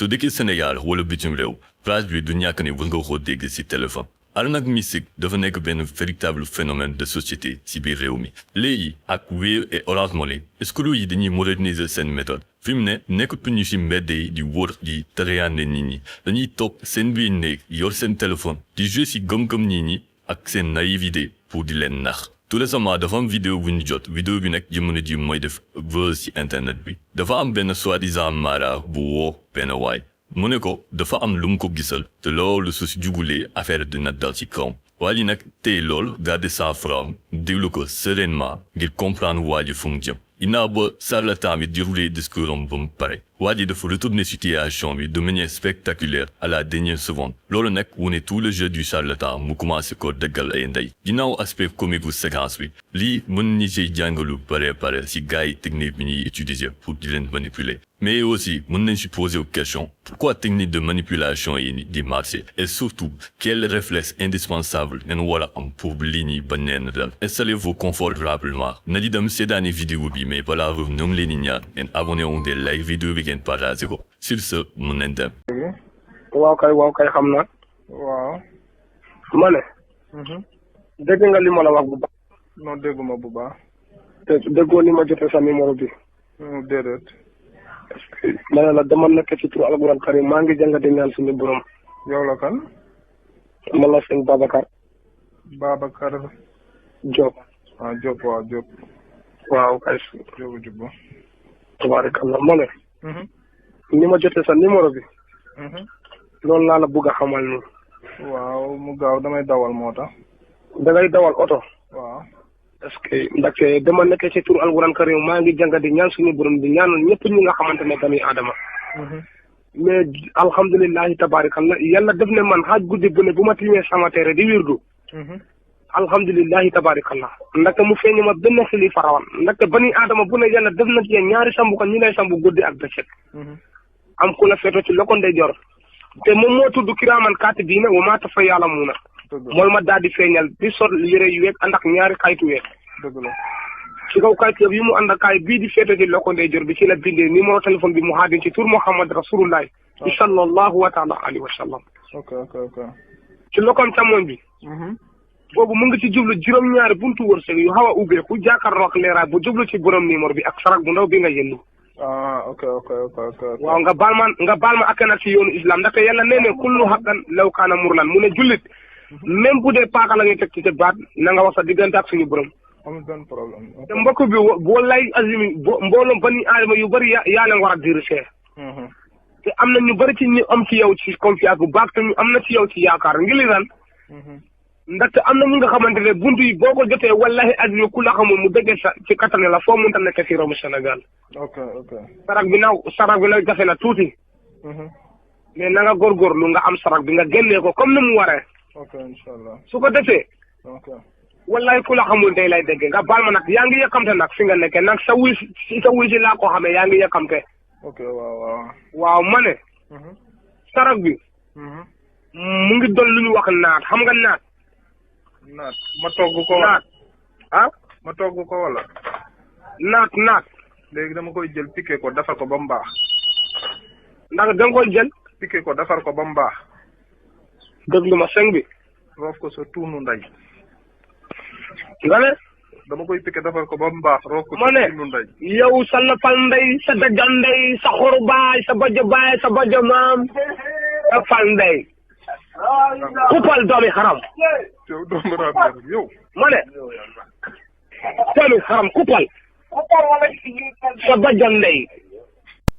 su dëkkee Sénégal wala bitim réew phrase bi du ñàkk ne war nga koo dégg ci téléphone. arnaque mystique dafa nekk benn véritable phénomène de société ci biir réew mi léegi ak Wave et Orange Money escrocs yi dañuy moderniser seen méthode fi mu ne nekkatuñu ci mbedd yi di wër di tërayaande nit ñi dañuy toog seen biir néeg yor seen téléphone di jouer ci gëm-gëm nit ñi ak seen naïveté pour di leen nax. tout récemment dafa am vidéo bu ñu jot vidéo bi nag jamono ji mooy def buzz ci internet bi dafa am benn soi-disant mara bu woo benn waay mu ne ko dafa am lu mu ko gisal te loolu su si jugulee affaire dina dal ci kawam waa ji nag tey loolu garder sa franc déglu ko sereinement ngir comprendre waa ji fu mu jëm ginnaaw ba charlatan bi déroulé discours am ba mu pare waa ji dafa retourner situation bi de manière spectaculaire à la dernière seconde loolu nag wone tout le jeu du charlatan mu commencé ko dëggal ay ndey ginnaaw aspect comique bu séquence bi lii mën ni ci jàngalu pare si gars yi technique bi ñuy utiliser pour di leen manipuler mais aussi mën nañ si poser question pourquoi technique de manipulation yi di marché et surtout quel réflexe indispensable ngeen war a am pour lii ñi bañ leen dal installez-vous confortablement na di dem seetaani vidéo bi mais balaa boobu ñoo ngi leen di ñaan ngeen abonné wu ngeen like vidéo bi ngeen partagé ko sur ce mën nañ dem. waaw kay xam na. waaw. ma ne. dégg nga li ma la wax bu baax. non dégguma bu baax. te déggoo ni ma jotee sa numéro bi. déedéet. ma ne la dama nekk ci turu alquran karim maa ngi jàng di ñaan suñu borom. yow la kan. man la sëñ Babacar. Babacar. Diop. ah Diop waaw Diop. waaw kay. Diop jubbu. tabaarakallah ma ne. ni ma jotee sa numéro bi. loolu laa la bëgg a xamal ni. waaw mu gaaw damay dawal moo tax. da ngay dawal oto. waaw. est-ce que ndaxte dama nekk ci turu alquran karim maa ngi jàng di ñaan suñu borom di ñaanal ñëpp ñi nga xamante ne dañuy aadama. mais alhamdulilahi tabaarakallah yàlla def ne man xaaj guddi bu ne bu ma tiimee sama teere di wirdu. alhamdulilahi tabaarakallah ndaxte mu feeñ ma benn xilifa rawan ndaxte bani aadama bu ne yàlla def na ci ñaari sambu ko ñi lay sambu guddi ak bëccëg. am ku la feeto ci loko ndeyjoor te moom moo tudd kiraaman kaatibiina wa maa ya'lamuuna mooy ma daal di feeñal di sol yére yu weeg ànd ak ñaari kayitu weeg. dëgg la. ci kaw kayit yi mu ànd ak kayit bii di feeto ci loko ndeyjoor bi ci la bindee numéro téléphone bi mu haadin ci tur Muhammad Rasulullah sallallahu wa taala alayhi wa sallam. ok. ci lokoom càmmoñ bi. boobu mu ngi ci jublu juróom-ñaari buntu wërsëg yu xaw a ubbeeku jàkkaarloo ak leeraay bu jublu ci borom numéro bi ak sarak bu ndaw bi nga yëndu. ok. waaw nga baal ma ak nag ci yoonu islam ndaxte yàlla nee ne kullu haqqan law kaana murlan mu ne jullit même bu dee paaka la ñuy teg ci sa baat na nga wax sa diggante ak suñu borom. amul benn problème. te mbokk bi boo lay azimi mbooloom bani aadama yu bëri yaa leen war a diriger. te am na ñu bëri ci ñu am ci yow ci confiance bu baax te ñu am na ci yow ci yaakaar ngir li lan ndaxte am na ñu nga xamante ne buntu yi boo ko jotee wallahi azimi ku la xamul mu déggee sa ci kattan la foo mënta nekk ci réewu Sénégal. ok. sarak bi nag jafe na tuuti. mais na nga góorgóorlu nga am sarak bi nga génnee ko comme ni mu waree. ok inshallah. su ko defee. ok. wallahi ku la xamul tey lay dégg nga baal ma nag yaa ngi yëkkamte nag fi nga nekkee nag sa wuy si laa ko xamee yaa ngi yëkkamte. ok waaw. waaw ma ne. sarak bi. mu ngi doon lu ñu wax naat xam nga naat. naat ma togg ko wala. naat ah. ma togg ko wala. naat. léegi dama koy jël piqué ko defar ko ba mu baax. ndax da nga koy jël. piqué ko defar ko ba mu baax. déglu ma sëñ bi. roof ko sa tuunu ndey. nga ne. dama koy piqué defar ko ba mu baax. roof ko ma sa ne tuunu ndey. yow sa lapal ndey sa dajal ndey sa xoru baay sa bajo maam sa fal ndey. kupal doomi xaram. yow doomu raam yow. ma ne. doomi xaram kupal. sa bajal ndey.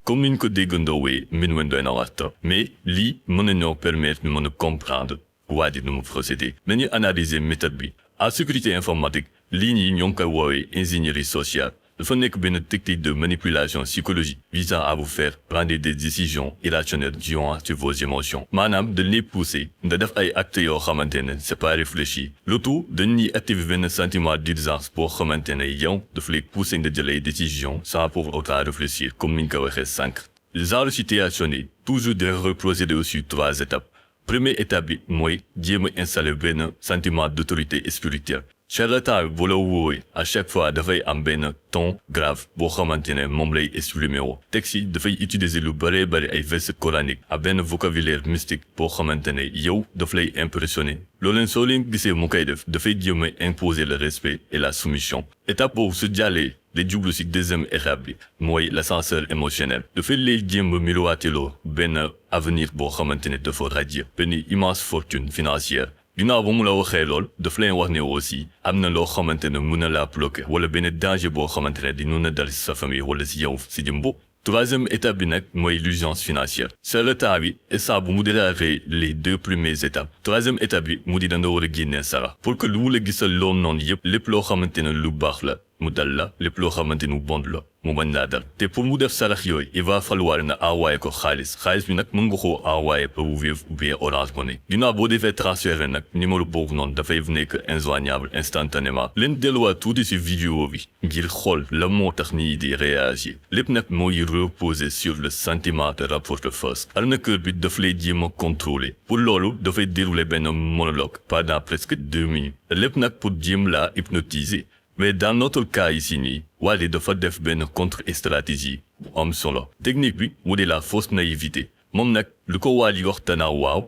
comme niñ ko déggandoowee mbir mi doy na waxta mais lii mën na ñoo permettre ñu mën a comprendre waa ji nu mu procédé nañu analyser méthode bi en sécurité informatique lii ñi ñoo ngi koy woowee ingénierie sociale dafa nekk benn technique de manipulation psychologique visant à vous faire prendre des décisions irrationnelles jouant sur vos émotions maanaam dañ lay pousser nga def ay actes yoo xamante ne c'est pas réfléchi le tout dañ ñuy activer benn sentiment d'urgence boo xamante ne yow daf lay pousser nga jël ay décisions sans pour autant réfléchir comme ni ñu ko waxee sànq genre situation yi toujours de reprocéder sur 3 étapes première étape bi mooy jéem a installer benn sentiment d'autorité spirituelle charlatan bu la wooy à chaque fois dafay am benn ton grave boo xamante ne moom lay exprimer woo teg si dafay utiliser lu bëree bëri ay versets coraniques ak benn vocabulaire mystique boo xamante ne yow daf lay impressionner looleen soo leen gisee mu koy def dafay jéem a imposer le respect et la soumission étape boobu su jàllee day jublu si deuxième étape bi mooy l'ascenseur émotionnel dafay lay jéem a miroiteloo benn avenir boo xamante ne dafa radier benn immense fortune financière ginnaaw ba mu la waxee lool daf leen wax ne aussi am na loo xamante ne mun na laa bloquer wala benn danger boo xamante ne di mun a dal si sa famille wala si yow si jëm bopp troisième étape bi nag mooy l'urgence financière charlatan bi instant bu mu délarré les deux premières étapes troisième étape bi mu di da nga war a génnee sara pour que lu mu la gisal loolu noonu yëpp lépp loo xamante ne lu baax la mu dal la lépp loo xamante ni bon la mu bañ laa dal te pour mu def sarax yooyu il va falloir na envoyé ko xaalis bi nag mën nga koo envoyé par Wave ou bien Orange Money ginnaaw boo defee transfert nag numéro boobu noonu dafay nekk injoignable instantanément leen delluwaat tuuti si vidéo bi ngir xool la moo tax nii di réagir lépp nag mooy reposer sur le sentiment de rapport de force arnaqueur bi daf lay jéem a contrôler pour loolu dafay dérouler benn monologue pendant presque 2 minutes lépp nag pour jéem laa hypnotiser mais dans notre cas ici nii Wally dafa def benn contre-stratégie bu am solo technique bi mu di la fausse naïveté moom nag lu ko Wally wax tana waaw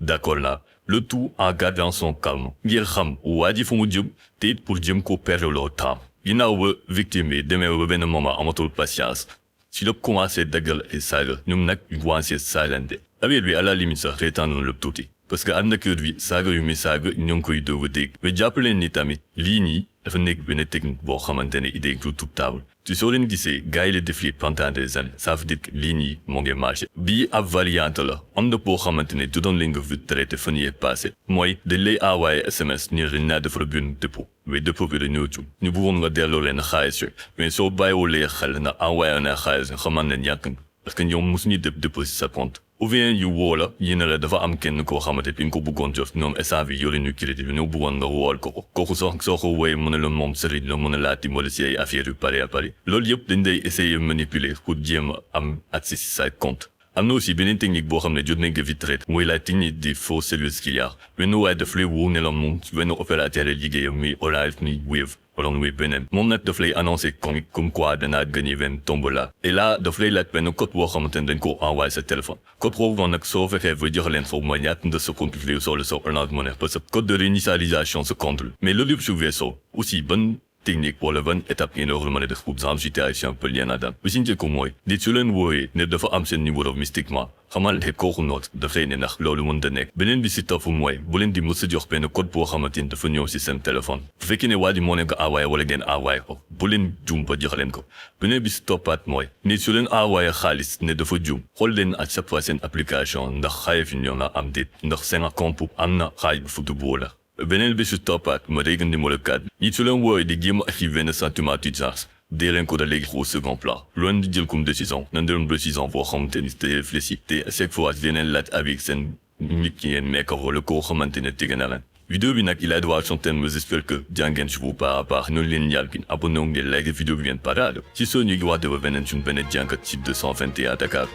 d'accord là le tout en gardant son calme ngir xam waa ji fu mu jëm te it pour jëm ko perdre le temps ginnaaw ba victime bi demee ba benn moment amatul patience si la commencé daggal ay saaga ñoom nag ñu commencé saagante affaire bi à la limite sax reetaan na lépp tuuti parce que arnaqueur bi saaga yu mi saaga ñoo ngi koy doog a dégg mais jàpp leen ni tamit lii nii dafa nekk benn technique boo xamante ne idée redoutable ci soo leen gisee gars yi la défilé pendant des années ça veut dire que lii nii moo ngi marché bii ab variante la am na boo xamante ne doon leen nga fi traité fan yee passé mooy dañ lay envoyé SMS ni dañ naa defal benn dépôt mais dépôt bi dañoo jum ñu bëggoon nga delloo leen xaalis yooyu mais soo bàyyiwulee xel na envoyé na xaalis nga xamal ne ñàkk nga parce que ñoom mosuñu def dépôt si sa compte ou bien yu woo la yéen la dafa am kenn koo xamante bi nga ko bëggoon jot ñoom instant bi yore ñu crédit bi ñoo bëggoon nga wool ko kooku soo ko wooyee mën a la moom sëriñ la mën a laa dimbali si ay affaires yu pare à pare loolu yëpp dañ day essayer manipuler pour jéem a am accès si sa compte am na aussi beneen technique boo xam ne jot nañ ko fi traité mooy la technique des faux services clients benn waaye daf lay wóor ne la moom benn opérateur liggéeyam muy Orange ni Wave wala muy beneen moom nag daf lay annoncé comme quoi danaa gagné benn tombola et là daf lay laaj benn code boo xamante ne dañ ko envoyé sa téléphone code boobu noonu nag soo fekkee ba jox leen foofu mooy ñaata nga sa compte soo sa Orange Money parce que code de réinitialisation sa compte la mais loolu yëpp su weesoo aussi ban technique wala ban étape ngeen war a mën a def pour genre situation un peu lien à daan bi si njëkk mooy nit su leen wooyee ne dafa am seen numéro mystiquement xamal ne kooku noot dafay ne ndax loolu mën da nekk beneen bi si topp mooy bu leen di mës a jox benn code boo xamante ni dafa ñëw si seen téléphone bu fekkee ne waa ji moo leen ko envoyé wala ngeen envoyé ko bu leen juum ba jox leen ko beneen bi si toppaat mooy nit su leen envoyé xaalis ne dafa juum xool leen à chaque fois seen application ndax xaalis fi ñoo la am déet ndax seen compte am na xaalis bu futu boo la beneen bi si toppaat ma dégg numéro 4 ñi su leen wooyee di jéem a activer benn sentiment d'urgence dee leen ko da léegi au second plan loolu di jël comme décision nan doon décision boo xamante ni te réfléchi te à chaque fois dinañ laaj avec seen nit ki ngeen nekk wala koo xamante ne tege na leen vidéo bi nag il a droit son terme j'espère que jàngeen si bu baax a baax noonu leen ñaar bi abonné ngeen like vidéo bi ngeen parade si soo ñu ngi wax de ba beneen suñu beneen jàngat ci 221 Dakar